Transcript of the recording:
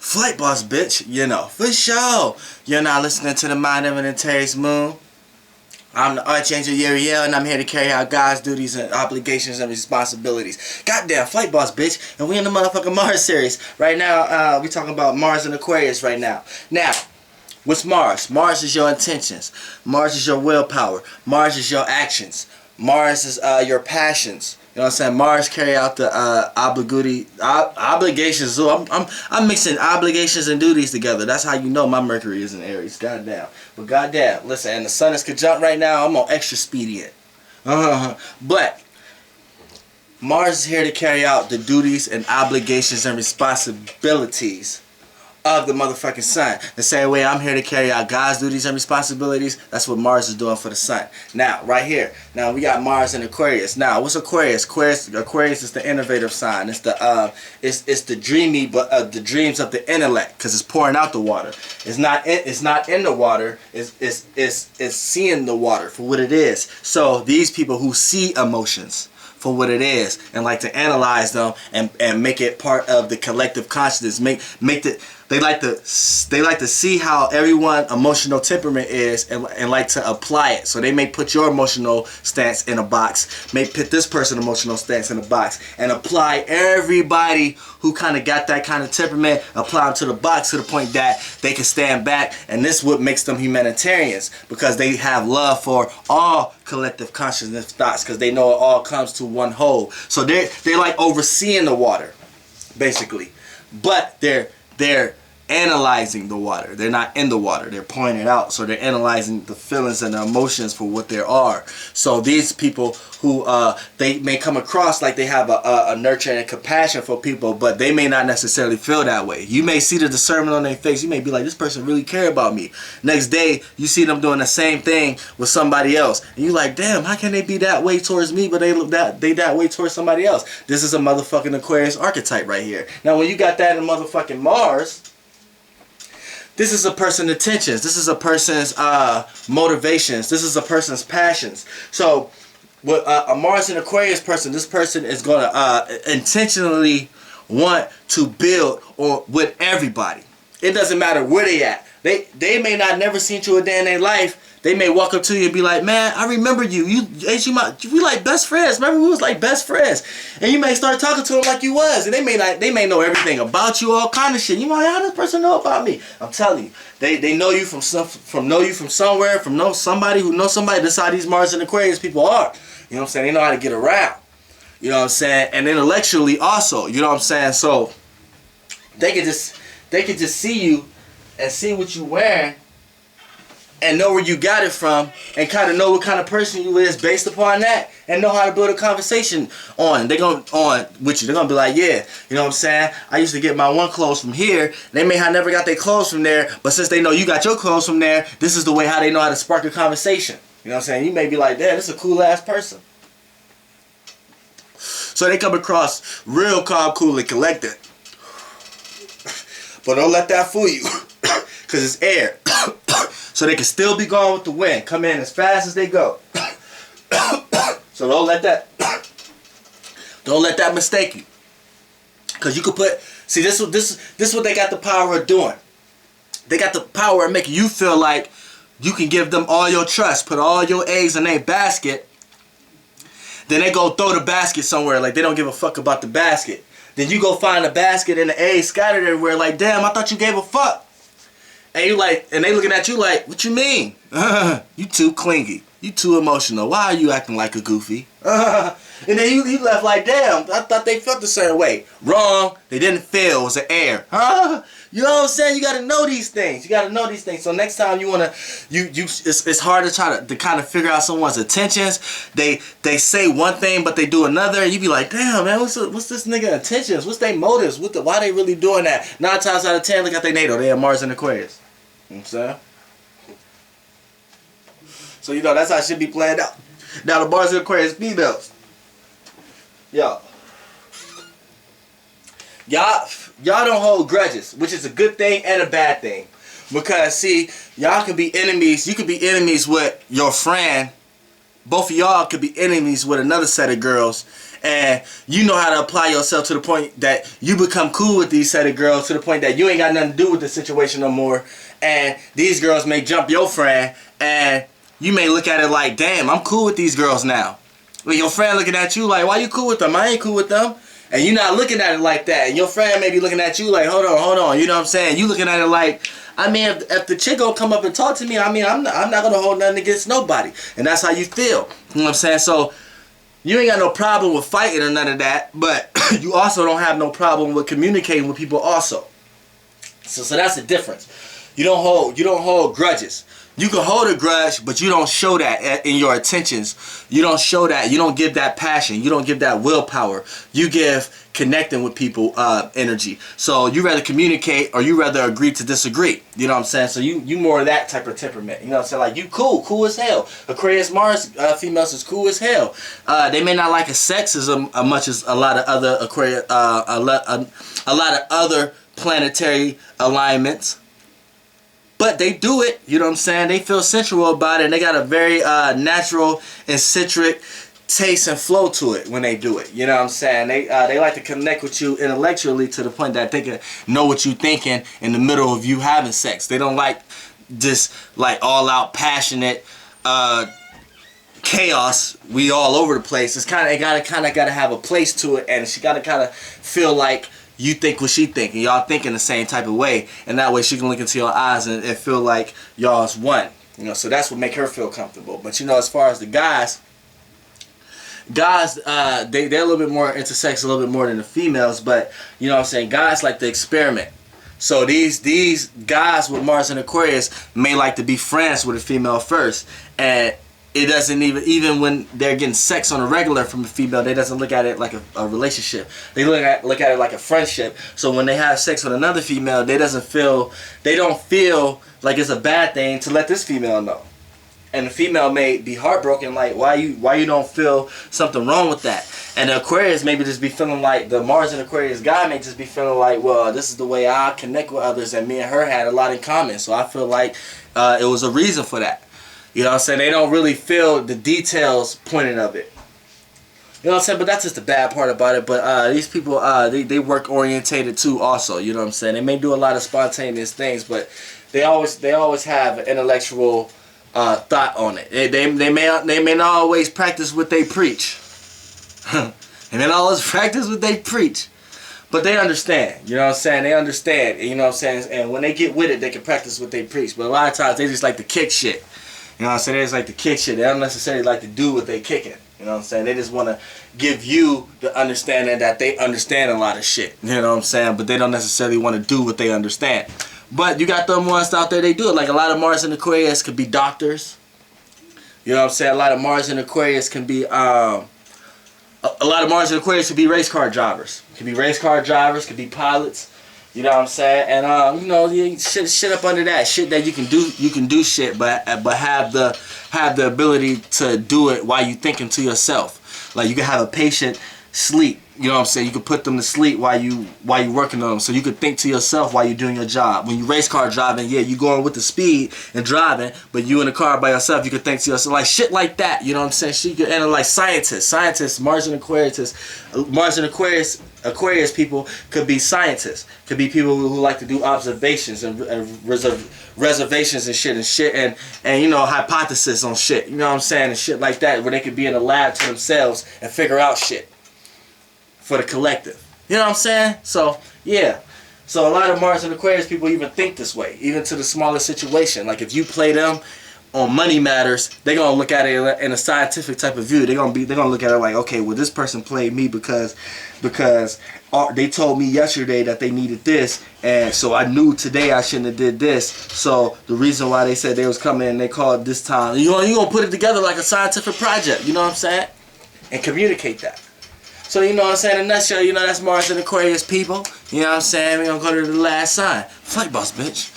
Flight boss, bitch. You know, for sure. You're not listening to the Mind of an Antares Moon. I'm the Archangel Uriel, and I'm here to carry out God's duties and obligations and responsibilities. Goddamn, Flight Boss, bitch. And we in the motherfucking Mars series. Right now, we talking about Mars and Aquarius right now. Now, what's Mars? Mars is your intentions. Mars is your willpower. Mars is your actions. Mars is your passions. You know what I'm saying? Mars carry out the obligations. So I'm mixing obligations and duties together. That's how you know my Mercury is in Aries. Goddamn. But goddamn, listen, and the sun is conjunct right now. I'm on extra speedient. But Mars is here to carry out the duties and obligations and responsibilities of the motherfucking sun. The same way I'm here to carry out God's duties and responsibilities, that's what Mars is doing for the sun. Now, right here, now we got Mars and Aquarius. Now, what's Aquarius? Aquarius is the innovative sign. It's the it's the dreamy, but the dreams of the intellect, because it's pouring out the water. It's not in the water. It's seeing the water for what it is. So these people who see emotions for what it is and like to analyze them and make it part of the collective consciousness, they like to see how everyone emotional temperament is and like to apply it. So they may put your emotional stance in a box, may put this person emotional stance in a box, and apply everybody who kind of got that kind of temperament, apply them to the box to the point that they can stand back. And this is what makes them humanitarians, because they have love for all collective consciousness thoughts, because they know it all comes to one whole. So they're like overseeing the water, basically, but they're analyzing the water. They're not in the water. They're pouring it out. So they're analyzing the feelings and the emotions for what they are. So these people who they may come across like they have a nurture and compassion for people, but they may not necessarily feel that way. You may see the discernment on their face. You may be like, this person really care about me. Next day, you see them doing the same thing with somebody else, and you like, damn, how can they be that way towards me, but they that way towards somebody else? This is a motherfucking Aquarius archetype right here. Now, when you got that in motherfucking Mars, this is a person's intentions. This is a person's motivations. This is a person's passions. So, with a Mars and Aquarius person, this person is going to intentionally want to build with everybody. It doesn't matter where they at. They may not never seen you a day in their life. They may walk up to you and be like, man, I remember you. We like best friends. Remember, we was like best friends. And you may start talking to them like you was. And they may know everything about you, all kind of shit. You know, how does this person know about me? I'm telling you. They know you from somewhere, from somebody who knows somebody. That's how these Mars and Aquarius people are. You know what I'm saying? They know how to get around. You know what I'm saying? And intellectually also. You know what I'm saying? So they can just see you and see what you wearing, and know where you got it from, and kind of know what kind of person you is based upon that, and know how to build a conversation on. They're going with you. They're gonna be like, yeah, you know what I'm saying? I used to get my one clothes from here. They may have never got their clothes from there, but since they know you got your clothes from there, this is the way how they know how to spark a conversation. You know what I'm saying? You may be like, damn, this is a cool ass person. So they come across real calm, cool, and collected. But don't let that fool you, because it's air. So they can still be going with the wind. Come in as fast as they go. So don't let that mistake you. Because you could put, see, this is what they got the power of doing. They got the power of making you feel like you can give them all your trust, put all your eggs in their basket. Then they go throw the basket somewhere like they don't give a fuck about the basket. Then you go find the basket and the eggs scattered everywhere like, damn, I thought you gave a fuck. And you like, and they looking at you like, what you mean? You too clingy. You too emotional. Why are you acting like a goofy? And then you left like, damn, I thought they felt the same way. Wrong. They didn't feel. It was the air. You know what I'm saying? You got to know these things. You got to know these things. So next time you want to, it's hard to try to kind of figure out someone's intentions. They say one thing, but they do another. And you be like, damn, man, what's this nigga intentions? What's their motives? Why they really doing that? 9 times out of 10, look at their NATO. They have Mars and Aquarius. You know what I'm saying? So, you know, that's how it should be planned out. Now, the Mars and Aquarius females. Y'all don't hold grudges, which is a good thing and a bad thing. Because, see, y'all can be enemies. You could be enemies with your friend. Both of y'all could be enemies with another set of girls. and you know how to apply yourself to the point that you become cool with these set of girls to the point that you ain't got nothing to do with the situation no more, and these girls may jump your friend, and you may look at it like, damn, I'm cool with these girls now. Well, your friend looking at you like, why you cool with them? I ain't cool with them. And you're not looking at it like that. And your friend may be looking at you like, hold on. You know what I'm saying? You looking at it like, I mean, if the chick gonna come up and talk to me, I mean, I'm not gonna hold nothing against nobody. And that's how you feel. You know what I'm saying? So you ain't got no problem with fighting or none of that, but you also don't have no problem with communicating with people also. So that's the difference. You don't hold grudges. You can hold a grudge, but you don't show that in your intentions. You don't show that. You don't give that passion. You don't give that willpower. You give connecting with people energy. So you rather communicate or you rather agree to disagree. You know what I'm saying? So you more of that type of temperament. You know what I'm saying? Like, you cool as hell. Aquarius Mars females is cool as hell. They may not like a sex as much as a lot of other Aquarius, a lot of other planetary alignments. But they do it, you know what I'm saying? They feel sensual about it, and they got a very natural and citric taste and flow to it when they do it. You know what I'm saying? They like to connect with you intellectually to the point that they can know what you're thinking in the middle of you having sex. They don't like this like all out passionate chaos. We all over the place. It's kind of gotta have a place to it, and she gotta kind of feel like you think what she think, and y'all thinking the same type of way, and that way she can look into your eyes and feel like y'all's one. You know, so that's what make her feel comfortable. But you know, as far as the guys, they're a little bit more into sex, a little bit more than the females. But you know what I'm saying, guys like to experiment. So these guys with Mars and Aquarius may like to be friends with a female first, and it doesn't even when they're getting sex on a regular from a female, they doesn't look at it like a relationship. They look at it like a friendship. So when they have sex with another female, they don't feel like it's a bad thing to let this female know. And the female may be heartbroken, like, why you don't feel something wrong with that? And the Aquarius maybe just be feeling like, the Mars and Aquarius guy may just be feeling like, well, this is the way I connect with others, and me and her had a lot in common. So I feel like it was a reason for that. You know what I'm saying? They don't really feel the details pointing of it. You know what I'm saying? But that's just the bad part about it. But these people, they work orientated too also. You know what I'm saying? They may do a lot of spontaneous things, but they always have an intellectual thought on it. They may not always practice what they preach. They may not always practice what they preach. But they understand. You know what I'm saying? They understand. You know what I'm saying? And when they get with it, they can practice what they preach. But a lot of times, they just like to kick shit. You know what I'm saying? They just like to kick shit. They don't necessarily like to do what they kicking. You know what I'm saying? They just want to give you the understanding that they understand a lot of shit. You know what I'm saying? But they don't necessarily want to do what they understand. But you got them ones out there, they do it. Like a lot of Mars and Aquarius could be doctors. You know what I'm saying? A lot of Mars and Aquarius can be, a lot of Mars and Aquarius could be race car drivers. Could be race car drivers, could be pilots. You know what I'm saying? And you know, shit up under that shit that you can do shit, but have the ability to do it while you thinking to yourself. Like you can have a patient sleep. You know what I'm saying? You can put them to sleep while you working on them, so you can think to yourself while you're doing your job. When you race car driving, yeah, you going with the speed and driving, but you in the car by yourself, you can think to yourself, like shit like that. You know what I'm saying? She could, and like scientists, Mars and Aquarius people could be scientists, could be people who like to do observations and reservations and shit and you know, hypothesis on shit. You know what I'm saying? And shit like that, where they could be in a lab to themselves and figure out shit for the collective. You know what I'm saying? So, yeah. So a lot of Mars and Aquarius people even think this way, even to the smallest situation. Like if you play them on money matters, they're going to look at it in a scientific type of view. They're going to look at it like, okay, well, this person played me because they told me yesterday that they needed this, and so I knew today I shouldn't have did this. So the reason why they said they was coming and they called this time, you going to put it together like a scientific project, you know what I'm saying? And communicate that. So, you know what I'm saying, in a nutshell, you know, that's Mars and Aquarius people. You know what I'm saying? We're going to go to the last sign. Flight boss, bitch.